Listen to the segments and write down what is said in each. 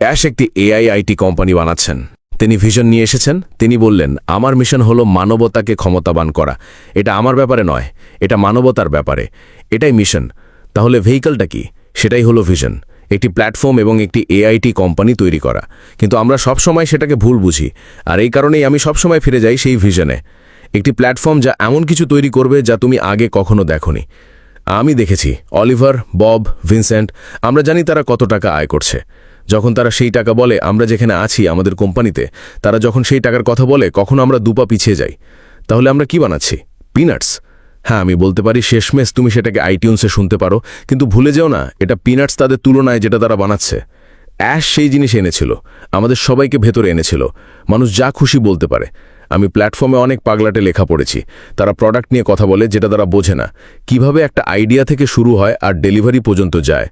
Ash একটি AI IT company বানাচ্ছেন। তিনি ভিশন নিয়ে এসেছেন। তিনি বললেন, আমার মিশন হলো মানবতাকে ক্ষমতাবান করা। এটা আমার ব্যাপারে নয়, এটা মানবতার ব্যাপারে। এটাই মিশন। তাহলে ভেহিকলটা কি? সেটাই হলো ভিশন, একটি প্ল্যাটফর্ম এবং একটি এআইটি কোম্পানি তৈরি করা। কিন্তু আমরা সবসময় সেটাকে ভুল বুঝি, আর এই কারণেই আমি সবসময় ফিরে যাই সেই ভিশনে। একটি প্ল্যাটফর্ম যা এমন কিছু তৈরি করবে যা তুমি আগে কখনো দেখোনি। আমি দেখেছি অলিভার, বব, ভিনসেন্ট, আমরা জানি তারা কত টাকা আয় করছে। যখন তারা সেই টাকা বলে, আমরা যেখানে আছি আমাদের কোম্পানিতে, তারা যখন সেই টাকার কথা বলে, কখনো আমরা দুপা পিছিয়ে যাই। তাহলে আমরা কি বানাচ্ছি? পিনাটস। হ্যাঁ, আমি বলতে পারি শেষমেশ তুমি সেটাকে আইটিউন্সে শুনতে পারো, কিন্তু ভুলে যেও না এটা পিনাটস তাদের তুলনায় যেটা তারা বানাচ্ছে। অ্যাশ সেই জিনিস এনেছিল, আমাদের সবাইকে ভেতরে এনেছিল। মানুষ যা খুশি বলতে পারে। আমি প্ল্যাটফর্মে অনেক পাগলাটে লেখা পড়েছি। তারা প্রোডাক্ট নিয়ে কথা বলে যেটা তারা বোঝে না, কিভাবে একটা আইডিয়া থেকে শুরু হয় আর ডেলিভারি পর্যন্ত যায়।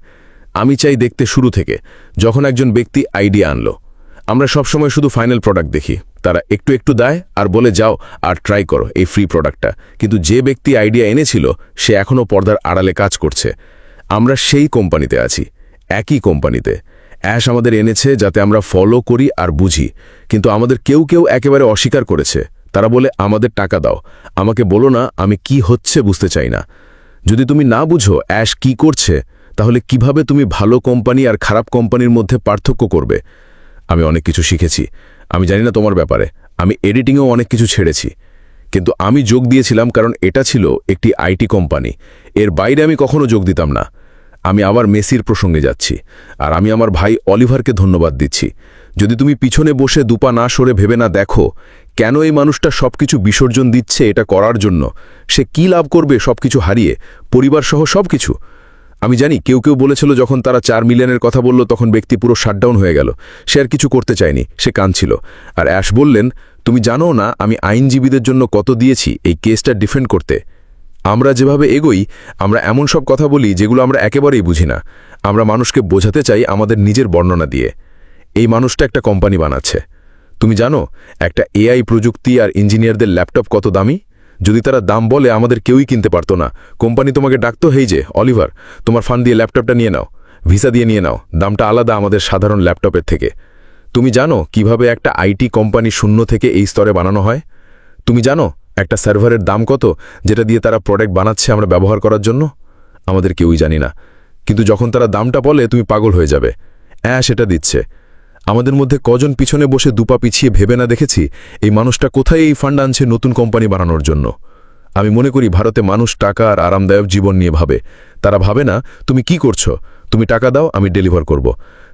আমি চাই দেখতে শুরু থেকে, যখন একজন ব্যক্তি আইডিয়া আনলো। আমরা সবসময় শুধু ফাইনাল প্রোডাক্ট দেখি। তারা একটু একটু দেয় আর বলে, যাও আর ট্রাই করো এই ফ্রি প্রোডাক্টটা। কিন্তু যে ব্যক্তি আইডিয়া এনেছিল সে এখনও পর্দার আড়ালে কাজ করছে। আমরা সেই কোম্পানিতে আছি, একই কোম্পানিতে। অ্যাশ আমাদের এনেছে যাতে আমরা ফলো করি আর বুঝি, কিন্তু আমাদের কেউ কেউ একেবারে অস্বীকার করেছে। তারা বলে, আমাদের টাকা দাও, আমাকে বলো না আমি কি হচ্ছে বুঝতে চাই না। যদি তুমি না বুঝো অ্যাশ কি করছে, তাহলে কিভাবে তুমি ভালো কোম্পানি আর খারাপ কোম্পানির মধ্যে পার্থক্য করবে? আমি অনেক কিছু শিখেছি। আমি জানি না তোমার ব্যাপারে, আমি এডিটিংয়েও অনেক কিছু ছেড়েছি, কিন্তু আমি যোগ দিয়েছিলাম কারণ এটা ছিল একটি আইটি কোম্পানি। এর বাইরে আমি কখনো যোগ দিতাম না। আমি আবার মেসির প্রসঙ্গে যাচ্ছি, আর আমি আমার ভাই অলিভারকে ধন্যবাদ দিচ্ছি। যদি তুমি পিছনে বসে দুপা না সরে ভেবে না দেখো, কেন এই মানুষটা সবকিছু বিসর্জন দিচ্ছে এটা করার জন্য, সে কি লাভ করবে সবকিছু হারিয়ে, পরিবারসহ সবকিছু। আমি জানি কেউ কেউ বলেছিল যখন তারা 4 মিলিয়নের কথা বলল তখন ব্যক্তি পুরো শাটডাউন হয়ে গেল, সে আর কিছু করতে চায়নি, সে কাঁদছিল। আর অ্যাশ বললেন, তুমি জানো না আমি আইনজীবীদের জন্য কত দিয়েছি এই কেসটা ডিফেন্ড করতে। আমরা যেভাবে এগোই, আমরা এমন সব কথা বলি যেগুলো আমরা একেবারেই বুঝি না। আমরা মানুষকে বোঝাতে চাই আমাদের নিজের বর্ণনা দিয়ে। এই মানুষটা একটা কোম্পানি বানাচ্ছে। তুমি জানো একটা এআই প্রযুক্তি আর ইঞ্জিনিয়ারদের ল্যাপটপ কত দামি? যদি তারা দাম বলে আমাদের কেউই কিনতে পারতো না। কোম্পানি তোমাকে ডাকতো, হেই যে অলিভার, তোমার ফান্ড দিয়ে ল্যাপটপটা নিয়ে নাও, ভিসা দিয়ে নিয়ে নাও, দামটা আলাদা আমাদের সাধারণ ল্যাপটপের থেকে। তুমি জানো কিভাবে একটা আইটি কোম্পানি শূন্য থেকে এই স্তরে বানানো হয়? তুমি জানো একটা সার্ভারের দাম কত, যেটা দিয়ে তারা প্রোডাক্ট বানাচ্ছে আমরা ব্যবহার করার জন্য? আমাদের কেউই জানি না, কিন্তু যখন তারা দামটা বলে তুমি পাগল হয়ে যাবে। হ্যাঁ, সেটা দিচ্ছে। আমাদের মধ্যে কজন পিছনে বসে দুপা পিছিয়ে ভেবে না দেখেছি এই মানুষটা কোথায় এই ফান্ড আনছে নতুন কোম্পানি বানানোর জন্য? আমি মনে করি ভারতে মানুষ টাকা আর আরামদায়ক জীবন নিয়ে ভাবে। তারা ভাবে না তুমি কি করছো, তুমি টাকা দাও আমি ডেলিভার করব।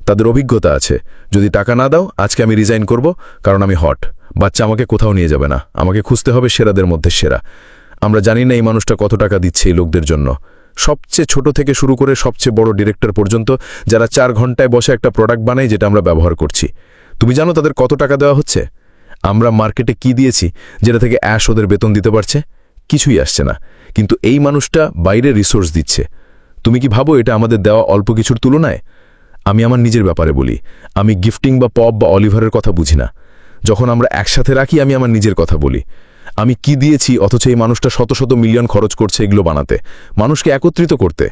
তাদের অভিজ্ঞতা আছে, যদি টাকা না দাও আজকে আমি রিজাইন করব, কারণ আমি হট। বাচ্চা আমাকে কোথাও নিয়ে যাবে না, আমাকে খুঁজতে হবে সেরাদের মধ্যে সেরা। আমরা জানি না এই মানুষটা কত টাকা দিচ্ছে এই লোকদের জন্য। সবচেয়ে ছোট থেকে শুরু করে সবচেয়ে বড় ডিরেক্টর পর্যন্ত, যারা 4 ঘন্টায় বসে একটা প্রোডাক্ট বানায় যেটা আমরা ব্যবহার করছি। তুমি জানো তাদের কত টাকা দেওয়া হচ্ছে? আমরা মার্কেটে কি দিয়েছি যেটা থেকে অ্যাশ ওদের বেতন দিতে পারছে? কিছুই আসছে না, কিন্তু এই মানুষটা বাইরে রিসোর্স দিচ্ছে। তুমি কি ভাবো এটা আমাদের দেওয়া অল্প কিছুর তুলনায়? আমি আমার নিজের ব্যাপারে বলি, আমি গিফটিং বা পপ বা অলিভারের কথা বুঝি না। যখন আমরা একসাথে রাখি আমি আমার নিজের কথা বলি। আমি কি দিয়েছি অথচ এই মানুষটা শত শত মিলিয়ন খরচ করছে এগুলো বানাতে, মানুষকে একত্রিত করতে।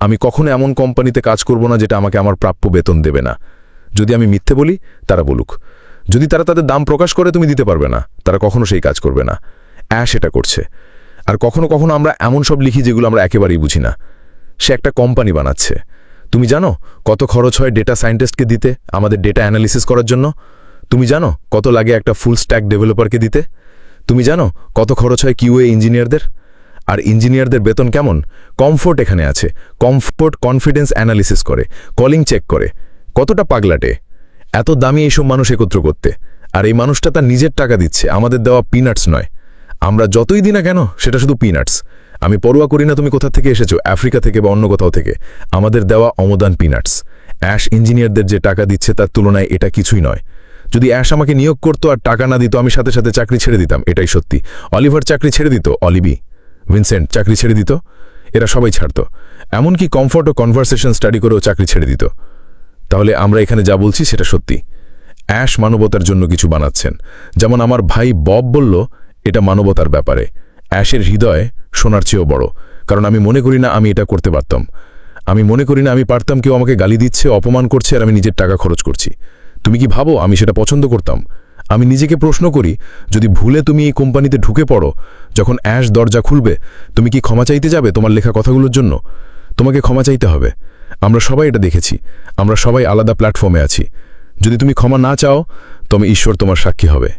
আমি কখনো এমন কোম্পানিতে কাজ করব না যেটা আমাকে আমার প্রাপ্য বেতন দেবে না। যদি আমি মিথ্যে বলি তারা বলুক, যদি তারা তাদের দাম প্রকাশ করে তুমি দিতে পারবে না, তারা কখনো সেই কাজ করবে না। অ্যাশ এটা করছে। আর কখনো কখনো আমরা এমন সব লিখি যেগুলো আমরা একেবারেই বুঝি না। সে একটা কোম্পানি বানাচ্ছে। তুমি জানো কত খরচ হয় ডেটা সায়েন্টিস্টকে দিতে আমাদের ডেটা অ্যানালিসিস করার জন্য? তুমি জানো কত লাগে একটা ফুল স্ট্যাক ডেভেলপারকে দিতে? তুমি জানো কত খরচ হয় কিউএ ইঞ্জিনিয়ারদের? আর ইঞ্জিনিয়ারদের বেতন কেমন? কমফোর্ট এখানে আছে, কমফোর্ট কনফিডেন্স অ্যানালিসিস করে, কলিং চেক করে। কতটা পাগলাটে এত দামি এইসব মানুষ একত্র করতে, আর এই মানুষটা তার নিজের টাকা দিচ্ছে, আমাদের দেওয়া পিনাটস নয়। আমরা যতই দিই না কেন সেটা শুধু পিনাটস। আমি পরোয়া করি না তুমি কোথা থেকে এসেছো, আফ্রিকা থেকে বা অন্য কোথাও থেকে, আমাদের দেওয়া অমদান পিনাটস। অ্যাশ ইঞ্জিনিয়ারদের যে টাকা দিচ্ছে তার তুলনায় এটা কিছুই নয়। যদি অ্যাশ আমাকে নিয়োগ করতো আর টাকা না দিত আমি সাথে সাথে চাকরি ছেড়ে দিতাম, এটাই সত্যি। অলিভার চাকরি ছেড়ে দিত, অলিবি, ভিনসেন্ট চাকরি ছেড়ে দিত, এরা সবাই ছাড়ত। এমনকি কমফোর্ট ও কনভারসেশন স্টাডি করেও চাকরি ছেড়ে দিত। তাহলে আমরা এখানে যা বলছি সেটা সত্যি। অ্যাশ মানবতার জন্য কিছু বানাচ্ছেন। যেমন আমার ভাই বব বলল, এটা মানবতার ব্যাপারে। অ্যাশের হৃদয় সোনার চেয়েও বড়, কারণ আমি মনে করি না আমি এটা করতে পারতাম। আমি মনে করি না আমি পারতাম কেউ আমাকে গালি দিচ্ছে, অপমান করছে আর আমি নিজের টাকা খরচ করছি। তুমি কি ভাবো আমি সেটা পছন্দ করতাম? আমি নিজেকে প্রশ্ন করি, যদি ভুলে তুমি এই কোম্পানিতে ঢুকে পড়ো, যখন অ্যাশ দরজা খুলবে, তুমি কি ক্ষমা চাইতে যাবে তোমার লেখা কথাগুলোর জন্য? তোমাকে ক্ষমা চাইতে হবে। আমরা সবাই এটা দেখেছি, আমরা সবাই আলাদা প্ল্যাটফর্মে আছি। যদি তুমি ক্ষমা না চাও, তবে ঈশ্বর তোমার সাক্ষী হবে।